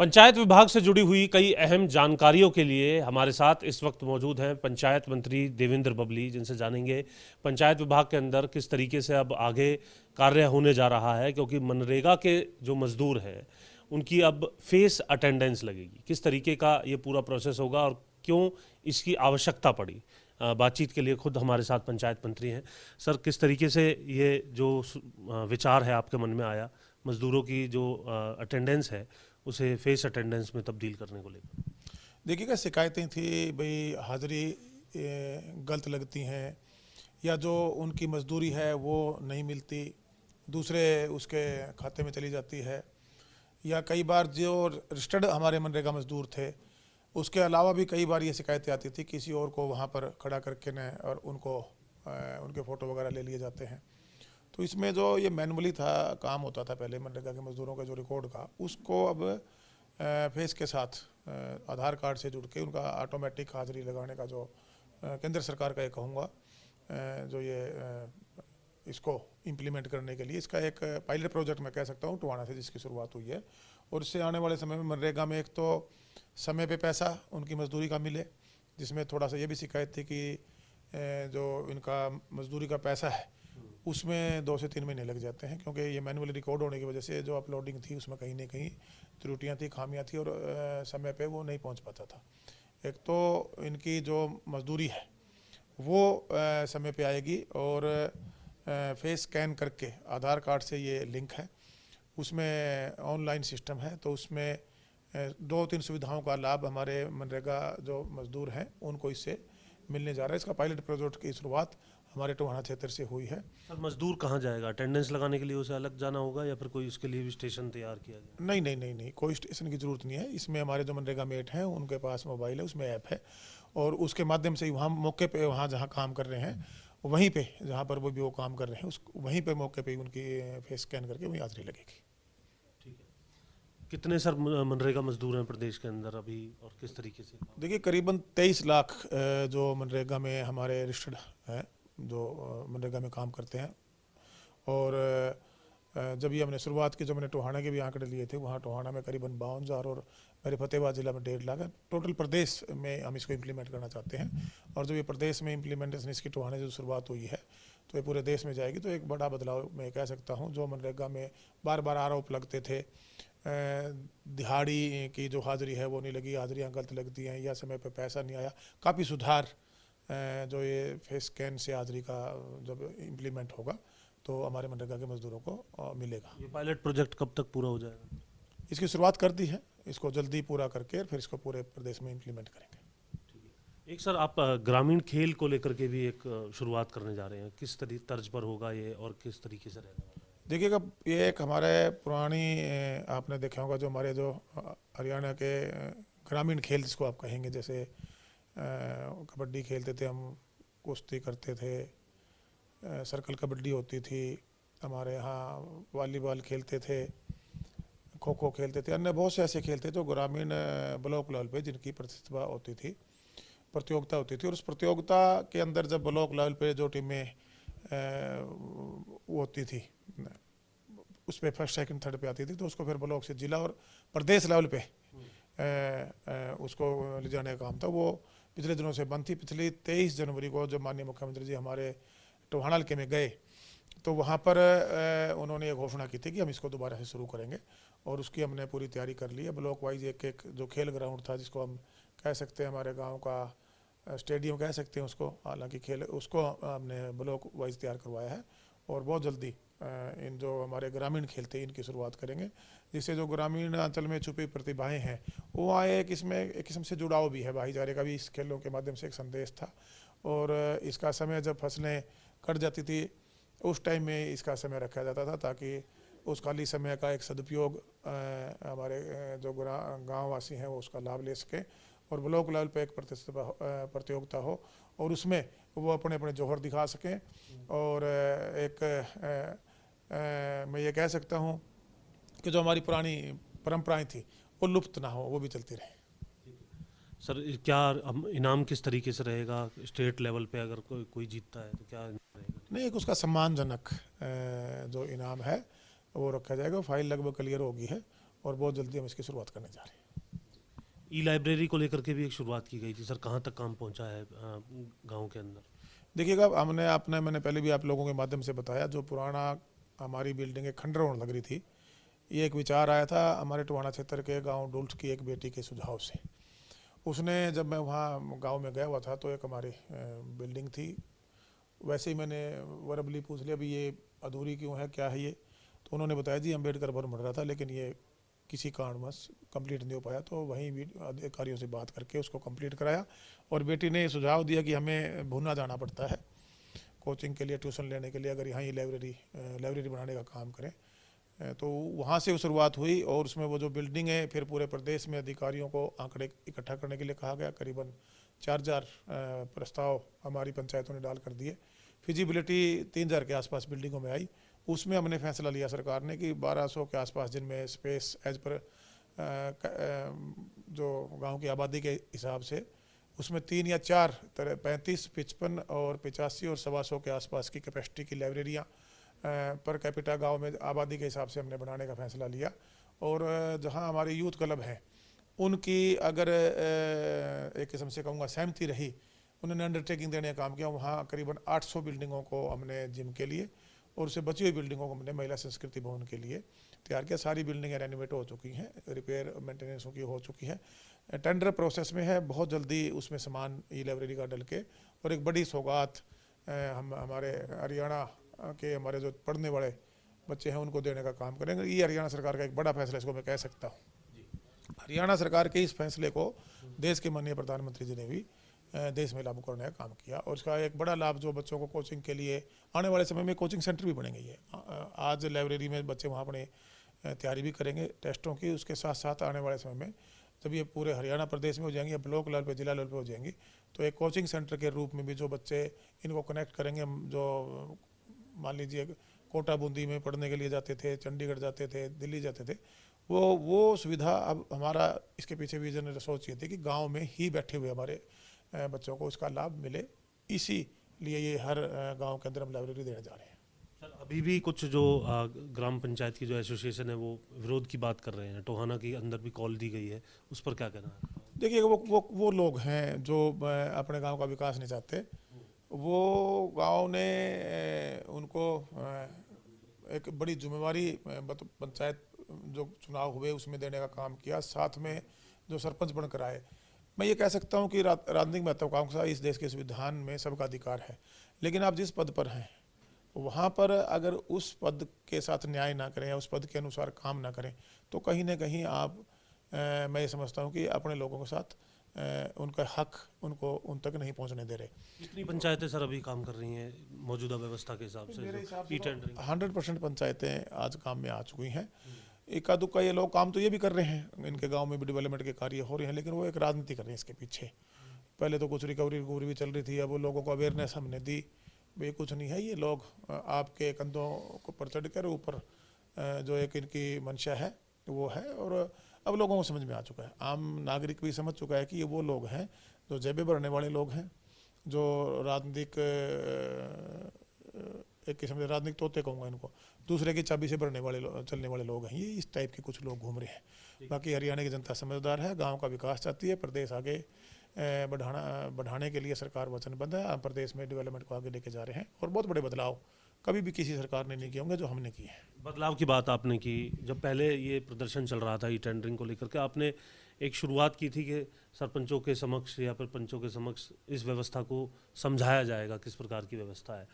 पंचायत विभाग से जुड़ी हुई कई अहम जानकारियों के लिए हमारे साथ इस वक्त मौजूद हैं पंचायत मंत्री देवेंद्र बबली, जिनसे जानेंगे पंचायत विभाग के अंदर किस तरीके से अब आगे कार्य होने जा रहा है, क्योंकि मनरेगा के जो मजदूर हैं उनकी अब फेस अटेंडेंस लगेगी। किस तरीके का ये पूरा प्रोसेस होगा और क्यों इसकी आवश्यकता पड़ी। बातचीत के लिए खुद हमारे साथ पंचायत मंत्री हैं। सर, किस तरीके से ये जो विचार है आपके मन में आया मजदूरों की जो अटेंडेंस है उसे फेस अटेंडेंस में तब्दील करने को लेकर? देखिएगा, शिकायतें थी भाई हाज़िरी गलत लगती हैं या जो उनकी मजदूरी है वो नहीं मिलती, दूसरे उसके खाते में चली जाती है, या कई बार जो रजिस्टर्ड हमारे मनरेगा मजदूर थे उसके अलावा भी कई बार ये शिकायतें आती थी किसी और को वहाँ पर खड़ा करके न और उनको उनके फ़ोटो वगैरह ले लिए जाते हैं। तो इसमें जो ये मैनुअली था काम होता था पहले मनरेगा के मजदूरों का जो रिकॉर्ड का, उसको अब फेस के साथ आधार कार्ड से जुड़ के उनका ऑटोमेटिक हाज़िरी लगाने का जो केंद्र सरकार का एक कहूँगा जो ये इसको इम्प्लीमेंट करने के लिए इसका एक पायलट प्रोजेक्ट मैं कह सकता हूँ टोहाना से जिसकी शुरुआत हुई है। और इससे आने वाले समय में मनरेगा में एक तो समय पे पैसा उनकी मजदूरी का मिले, जिसमें थोड़ा सा ये भी शिकायत थी कि जो इनका मजदूरी का पैसा है उसमें 2 से 3 महीने लग जाते हैं, क्योंकि ये मैनुअली रिकॉर्ड होने की वजह से जो अपलोडिंग थी उसमें कहीं ना कहीं त्रुटियां थी, खामियां थी और समय पे वो नहीं पहुंच पाता था। एक तो इनकी जो मजदूरी है वो समय पे आएगी और फेस स्कैन करके आधार कार्ड से ये लिंक है, उसमें ऑनलाइन सिस्टम है, तो उसमें 2-3 सुविधाओं का लाभ हमारे मनरेगा जो मजदूर हैं उनको इससे मिलने जा रहा है। इसका पायलट प्रोजेक्ट की शुरुआत हमारे टोहाना क्षेत्र से हुई है। सर, मजदूर कहाँ जाएगा? अटेंडेंस लगाने के लिए उसे अलग जाना होगा या फिर कोई उसके लिए भी स्टेशन तैयार किया गया? नहीं नहीं नहीं नहीं, कोई स्टेशन की ज़रूरत नहीं है। इसमें हमारे जो मनरेगा मेट हैं उनके पास मोबाइल है, उसमें ऐप है और उसके माध्यम से वहाँ मौके पे वहाँ जहाँ काम कर रहे हैं वहीं पे जहाँ पर वो काम कर रहे हैं उस वहीं पे मौके पे उनकी फेस स्कैन करके वहीं हाजिरी लगेगी। ठीक है। कितने सर मनरेगा मजदूर हैं प्रदेश के अंदर अभी और किस तरीके से? देखिए, करीबन 23 लाख जो मनरेगा में हमारे रजिस्टर्ड हैं जो मनरेगा में काम करते हैं। और जब ये हमने शुरुआत की, जो मैंने टोहाना के भी आंकड़े लिए थे, वहाँ टोहाना में करीबन 52,000 और मेरे फतेहाबाद जिला में 1.5 लाख है। टोटल प्रदेश में हम इसको इम्प्लीमेंट करना चाहते हैं और जब ये प्रदेश में इम्प्लीमेंटेशन इसकी टोहाना जो शुरुआत हुई है तो ये पूरे देश में जाएगी। तो एक बड़ा बदलाव मैं कह सकता हूँ। जो मनरेगा में बार बार आरोप लगते थे दिहाड़ी की जो हाज़िरी है वो नहीं लगी, हाज़िरियाँ गलत लगती हैं या समय पर पैसा नहीं आया, काफ़ी सुधार जो ये फेस स्कैन से हाज़िरी का जब इम्प्लीमेंट होगा तो हमारे मनरेगा के मजदूरों को मिलेगा। ये पायलट प्रोजेक्ट कब तक पूरा हो जाएगा? इसकी शुरुआत कर दी है, इसको जल्दी पूरा करके फिर इसको पूरे प्रदेश में इम्प्लीमेंट करेंगे। ठीक है। एक सर, आप ग्रामीण खेल को लेकर के भी एक शुरुआत करने जा रहे हैं, किस तर्ज पर होगा ये और किस तरीके से रहेगा? देखिएगा, ये एक हमारे पुरानी आपने देखा होगा जो हमारे जो हरियाणा के ग्रामीण खेल जिसको आप कहेंगे, जैसे कबड्डी खेलते थे हम, कुश्ती करते थे, सर्कल कबड्डी होती थी, हमारे यहाँ वॉलीबॉल खेलते थे, खो खो खेलते थे, अन्य बहुत से ऐसे खेल थे जो ग्रामीण ब्लॉक लेवल पे जिनकी प्रतियोगिता होती थी। और उस प्रतियोगिता के अंदर जब ब्लॉक लेवल पे जो टीमें वो होती थी उस पर फर्स्ट सेकंड थर्ड पे आती थी, तो उसको फिर ब्लॉक से जिला और प्रदेश लेवल पे उसको ले जाने का काम था। वो पिछले दिनों से बंद थी। पिछली 23 जनवरी को जब माननीय मुख्यमंत्री जी हमारे टोहाना हल्के में गए तो वहाँ पर उन्होंने ये घोषणा की थी कि हम इसको दोबारा से शुरू करेंगे और उसकी हमने पूरी तैयारी कर ली है। ब्लॉक वाइज एक एक जो खेल ग्राउंड था, जिसको हम कह सकते हैं हमारे गांव का स्टेडियम कह सकते हैं उसको, हालांकि खेल उसको हमने ब्लॉक वाइज तैयार करवाया है और बहुत जल्दी इन जो हमारे ग्रामीण खेल थे इनकी शुरुआत करेंगे, जिससे जो ग्रामीण अंचल में छुपी प्रतिभाएं हैं वो आए। एक इसमें एक किस्म से जुड़ाव भी है, भाईचारे का भी इस खेलों के माध्यम से एक संदेश था। और इसका समय जब फसलें कट जाती थी उस टाइम में इसका समय रखा जाता था ताकि उस खाली समय का एक सदुपयोग हमारे जो गाँव वासी हैं वो उसका लाभ ले सकें और ब्लॉक लेवल पे एक प्रतियोगिता हो और उसमें वो अपने अपने जौहर दिखा सकें। और एक मैं ये कह सकता हूँ कि जो हमारी पुरानी परंपराएं थी वो लुप्त ना हो, वो भी चलती रहे। सर, क्या इनाम किस तरीके से रहेगा? स्टेट लेवल पे अगर कोई जीतता है तो क्या रहेगा? नहीं, एक उसका सम्मानजनक जो इनाम है वो रखा जाएगा। फाइल लगभग क्लियर होगी है और बहुत जल्दी हम इसकी शुरुआत करने जा रहे हैं। ई लाइब्रेरी को लेकर के भी एक शुरुआत की गई थी सर, कहाँ तक काम पहुँचा है गाँव के अंदर? देखिएगा, मैंने पहले भी आप लोगों के माध्यम से बताया, जो पुराना हमारी बिल्डिंग खंडर होने लग रही थी, ये एक विचार आया था हमारे टोहाना क्षेत्र के गांव डुल्ट की एक बेटी के सुझाव से। उसने, जब मैं वहाँ गांव में गया हुआ था तो एक हमारी बिल्डिंग थी, वैसे ही मैंने वर्बली पूछ लिया भी ये अधूरी क्यों है, क्या है ये, तो उन्होंने बताया जी अम्बेडकर भवन बन रहा था लेकिन ये किसी कारणवश कंप्लीट नहीं हो पाया, तो वहीं भी अधिकारियों से बात करके उसको कंप्लीट कराया। और बेटी ने सुझाव दिया कि हमें भुना जाना पड़ता है कोचिंग के लिए, ट्यूशन लेने के लिए, अगर यहाँ ये लाइब्रेरी बनाने का काम करें। तो वहाँ से शुरुआत हुई और उसमें वो जो बिल्डिंग है, फिर पूरे प्रदेश में अधिकारियों को आंकड़े इकट्ठा करने के लिए कहा गया। करीबन 4000 प्रस्ताव हमारी पंचायतों ने डाल कर दिए। फिजिबिलिटी 3000 के आसपास बिल्डिंगों में आई। उसमें हमने फैसला लिया सरकार ने कि 1200 के आसपास, जिनमें स्पेस एज पर जो गांव की आबादी के हिसाब से, उसमें 3 या 4 तरह 35, 55 और 85 और 125 के आसपास की कैपेसिटी की लाइब्रेरियाँ पर कैपिटा गांव में आबादी के हिसाब से हमने बनाने का फैसला लिया। और जहां हमारे यूथ क्लब हैं उनकी अगर एक किस्म से कहूँगा सहमति रही, उन्होंने अंडरटेकिंग देने का काम किया। वहाँ करीबन 800 बिल्डिंगों को हमने जिम के लिए और उससे बची हुई बिल्डिंगों को हमने महिला संस्कृति भवन के लिए तैयार किया। सारी बिल्डिंगें रेनोवेट हो चुकी हैं, रिपेयर मेंटेनेंस की हो चुकी है, टेंडर प्रोसेस में है। बहुत जल्दी उसमें सामान ई लाइब्रेरी का डल के, और एक बड़ी सौगात हम हमारे हरियाणा के हमारे जो पढ़ने वाले बच्चे हैं उनको देने का काम करेंगे। ये हरियाणा सरकार का एक बड़ा फैसला, इसको मैं कह सकता हूँ। हरियाणा सरकार के इस फैसले को देश के माननीय प्रधानमंत्री जी ने भी देश में लागू करने का काम किया। और इसका एक बड़ा लाभ जो बच्चों को कोचिंग के लिए आने वाले समय में कोचिंग सेंटर भी बनेंगे। ये आज लाइब्रेरी में बच्चे वहाँ अपने तैयारी भी करेंगे टेस्टों की। उसके साथ साथ आने वाले समय में जब ये पूरे हरियाणा प्रदेश में हो जाएंगे, ब्लॉक लेवल पे, जिला लेवल पे हो जाएंगी, तो एक कोचिंग सेंटर के रूप में भी जो बच्चे इनको कनेक्ट करेंगे, जो मान लीजिए कोटा बूंदी में पढ़ने के लिए जाते थे, चंडीगढ़ जाते थे, दिल्ली जाते थे, वो सुविधा अब हमारा इसके पीछे विजन सोच ये थी कि गाँव में ही बैठे हुए हमारे बच्चों को उसका लाभ मिले। इसीलिए ये हर गांव के अंदर हम लाइब्रेरी देने जा रहे हैं। सर, अभी भी कुछ जो ग्राम पंचायत की जो एसोसिएशन है वो विरोध की बात कर रहे हैं, टोहाना के अंदर भी कॉल दी गई है, उस पर क्या कहना है? देखिए, वो लोग हैं जो अपने गांव का विकास नहीं चाहते। वो गांव ने उनको एक बड़ी जिम्मेवारी पंचायत जो चुनाव हुए उसमें देने का काम किया, साथ में जो सरपंच बनकर आए। मैं ये कह सकता हूँ कि राजनीतिक महत्वाकांक्षा इस देश के संविधान में सबका अधिकार है, लेकिन आप जिस पद पर हैं वहाँ पर अगर उस पद के साथ न्याय ना करें या उस पद के अनुसार काम ना करें, तो कहीं ना कहीं आप मैं ये समझता हूँ कि अपने लोगों के साथ उनका हक उनको उन तक नहीं पहुँचने दे रहे। कितनी पंचायतें सर अभी काम कर रही हैं मौजूदा व्यवस्था के हिसाब से? मेरे हिसाब से ई टेंडरिंग 100% पंचायतें आज काम में आ चुकी हैं। इक्का दुक्का ये लोग काम तो ये भी कर रहे हैं, इनके गांव में भी डेवलपमेंट के कार्य हो रहे हैं, लेकिन वो एक राजनीति कर रहे हैं इसके पीछे। पहले तो कुछ रिकवरी भी चल रही थी, अब वो लोगों को अवेयरनेस हमने दी भाई कुछ नहीं है, ये लोग आपके कंधों को पर चढ़ कर ऊपर जो एक इनकी मंशा है वो है। और अब लोगों को समझ में आ चुका है, आम नागरिक भी समझ चुका है कि ये वो लोग हैं जो जेबें भरने वाले लोग हैं, जो राजनीतिक एक किस्म से राजनीतिक तोते कहूँगा इनको, दूसरे की चाबी से भरने वाले चलने वाले लोग हैं। ये इस टाइप के कुछ लोग घूम रहे हैं। बाकी हरियाणा की जनता समझदार है, गांव का विकास चाहती है, प्रदेश आगे बढ़ाने के लिए सरकार वचनबद्ध है। हम प्रदेश में डेवलपमेंट को आगे लेके जा रहे हैं और बहुत बड़े बदलाव कभी भी किसी सरकार ने नहीं किए होंगे जो हमने किए हैं। बदलाव की बात आपने की, जब पहले ये प्रदर्शन चल रहा था ई टेंडरिंग को लेकर के, आपने एक शुरुआत की थी कि सरपंचों के समक्ष या फिर पंचों के समक्ष इस व्यवस्था को समझाया जाएगा किस प्रकार की व्यवस्था है।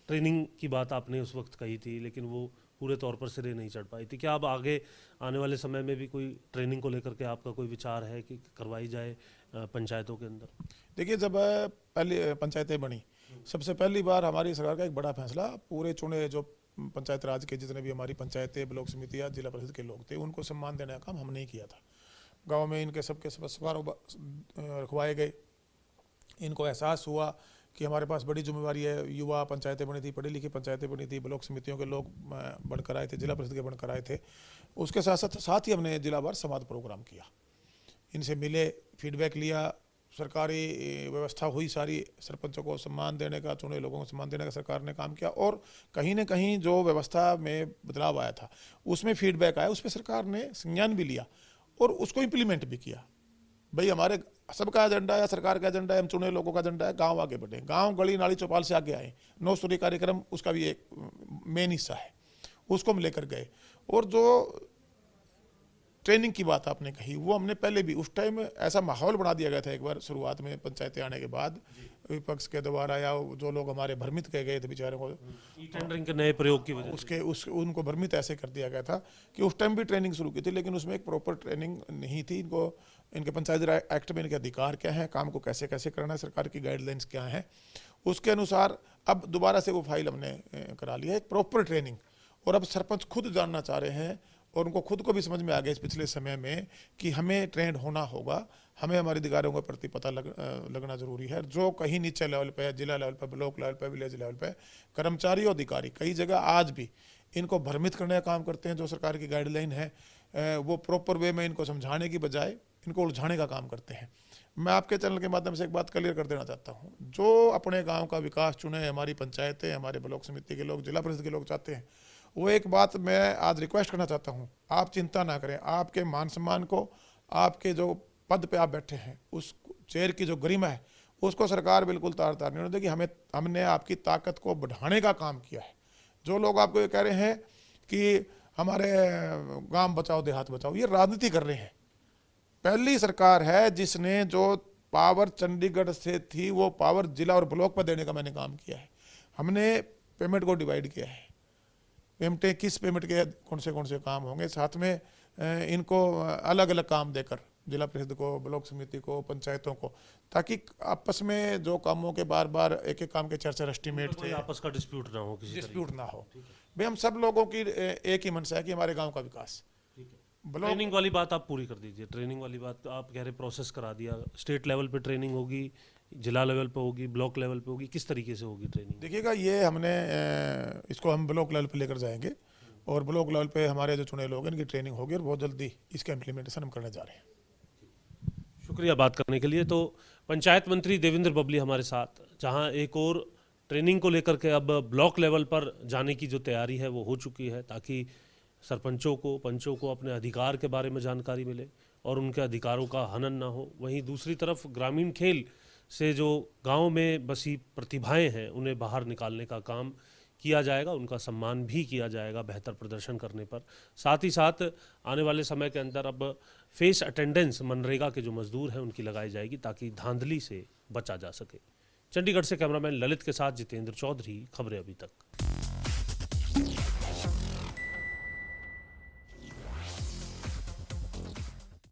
ट्रेनिंग की बात आपने उस वक्त कही थी, लेकिन वो पूरे तौर पर सिरे नहीं चढ़ पाई थी। क्या अब आगे आने वाले समय में भी कोई ट्रेनिंग को लेकर के आपका कोई विचार है कि करवाई जाए पंचायतों के अंदर? देखिए, जब पहले पंचायतें बनी, सबसे पहली बार हमारी सरकार का एक बड़ा फैसला, पूरे चुने जो पंचायत राज के जितने भी हमारी पंचायतें, ब्लॉक समितियाँ, जिला परिषद के लोग थे, उनको सम्मान देने का काम हमने ही किया था। गाँव में इनके सबके समारोह रखवाए गए, इनको एहसास हुआ कि हमारे पास बड़ी जिम्मेवारी है। युवा पंचायतें बनी थी, पढ़ी लिखी पंचायतें बनी थी, ब्लॉक समितियों के लोग बनकर आए थे, जिला परिषद के बनकर आए थे। उसके साथ ही हमने जिलावार संवाद प्रोग्राम किया, इनसे मिले, फीडबैक लिया, सरकारी व्यवस्था हुई सारी, सरपंचों को सम्मान देने का, चुने लोगों को सम्मान देने का सरकार ने काम किया। और कहीं ना कहीं जो व्यवस्था में बदलाव आया था उसमें फीडबैक आया, उस पर सरकार ने संज्ञान भी लिया और उसको इम्प्लीमेंट भी किया। भाई हमारे सबका एजेंडा है, सरकार का एजेंडा है, हम चुने लोगों का एजेंडा है, गांव आगे बढ़े, गांव गली नाली चौपाल से आगे आए। 9 सूत्री कार्यक्रम उसका भी एक मेन हिस्सा है, उसको हम लेकर गए। और जो ट्रेनिंग की बात आपने कही, वो हमने पहले भी उस टाइम ऐसा माहौल बना दिया गया था एक बार शुरुआत में पंचायतें आने के बाद, विपक्ष के द्वारा या जो लोग हमारे भ्रमित किए गए थे बेचारों को, ई टेंडरिंग के नए प्रयोग की वजह से उनको भ्रमित ऐसे कर दिया गया था कि उस टाइम भी ट्रेनिंग शुरू की थी, लेकिन उसमें एक प्रॉपर ट्रेनिंग नहीं थी। इनको इनके पंचायत राज एक्ट में इनके अधिकार क्या है, काम को कैसे कैसे करना है, सरकार की गाइडलाइंस क्या है, उसके अनुसार अब दोबारा से वो फाइल हमने करा लिया है, एक प्रॉपर ट्रेनिंग। और अब सरपंच खुद जानना चाह रहे हैं और उनको खुद को भी समझ में आ गया इस पिछले समय में कि हमें ट्रेंड होना होगा, हमें हमारे अधिकारों के प्रति पता लगना जरूरी है। जो कहीं नीचे लेवल पे, जिला लेवल पे, ब्लॉक लेवल पे, विलेज लेवल पे कर्मचारी और अधिकारी कई जगह आज भी इनको भ्रमित करने का काम करते हैं। जो सरकार की गाइडलाइन है वो प्रॉपर वे में इनको समझाने की बजाय इनको उलझाने का काम करते हैं। मैं आपके चैनल के माध्यम से एक बात क्लियर कर देना चाहता हूँ, जो अपने गाँव का विकास चुने, हमारी पंचायतें, हमारे ब्लॉक समिति के लोग, जिला परिषद के लोग चाहते हैं, वो एक बात मैं आज रिक्वेस्ट करना चाहता हूँ, आप चिंता ना करें। आपके मान सम्मान को, आपके जो पद पे आप बैठे हैं, उस चेयर की जो गरिमा है, उसको सरकार बिल्कुल तार नहीं होने देगी। हमने आपकी ताकत को बढ़ाने का काम किया है। जो लोग आपको ये कह रहे हैं कि हमारे गांव बचाओ, देहात बचाओ, ये राजनीति कर रहे हैं। पहली सरकार है जिसने जो पावर चंडीगढ़ से थी वो पावर जिला और ब्लॉक पर देने का मैंने काम किया है। हमने पेमेंट को डिवाइड किया है, पेमेंटें किस पेमेंट के कौन से काम होंगे, साथ में इनको अलग अलग काम देकर जिला परिषद को, ब्लॉक समिति को, पंचायतों को, ताकि आपस में जो कामों के बार बार एक एक काम के चर्चा एस्टीमेट थे, आपस का डिस्प्यूट ना हो, किसी डिस्प्यूट ना हो। भाई हम सब लोगों की एक ही मंशा है कि हमारे गांव का विकास। ट्रेनिंग वाली बात आप पूरी कर दीजिए। ट्रेनिंग वाली बात आप कह रहे प्रोसेस करा दिया, स्टेट लेवल पे ट्रेनिंग होगी, जिला लेवल पे होगी, ब्लॉक लेवल पे होगी, किस तरीके से होगी ट्रेनिंग? देखिएगा, ये हमने इसको हम ब्लॉक लेवल पे लेकर जाएंगे और ब्लॉक लेवल पे हमारे जो चुने लोग हैं इनकी ट्रेनिंग होगी और बहुत जल्दी इसका इम्प्लीमेंटेशन हम करने जा रहे हैं। शुक्रिया बात करने के लिए। तो पंचायत मंत्री देवेंद्र बबली हमारे साथ, जहां एक और ट्रेनिंग को लेकर के अब ब्लॉक लेवल पर जाने की जो तैयारी है वो हो चुकी है, ताकि सरपंचों को, पंचों को अपने अधिकार के बारे में जानकारी मिले और उनके अधिकारों का हनन ना हो। वहीं दूसरी तरफ ग्रामीण खेल से जो गांव में बसी प्रतिभाएं हैं उन्हें बाहर निकालने का काम किया जाएगा, उनका सम्मान भी किया जाएगा बेहतर प्रदर्शन करने पर। साथ ही साथ आने वाले समय के अंदर अब फेस अटेंडेंस मनरेगा के जो मजदूर हैं उनकी लगाई जाएगी, ताकि धांधली से बचा जा सके। चंडीगढ़ से कैमरामैन ललित के साथ जितेंद्र चौधरी, खबरें अभी तक।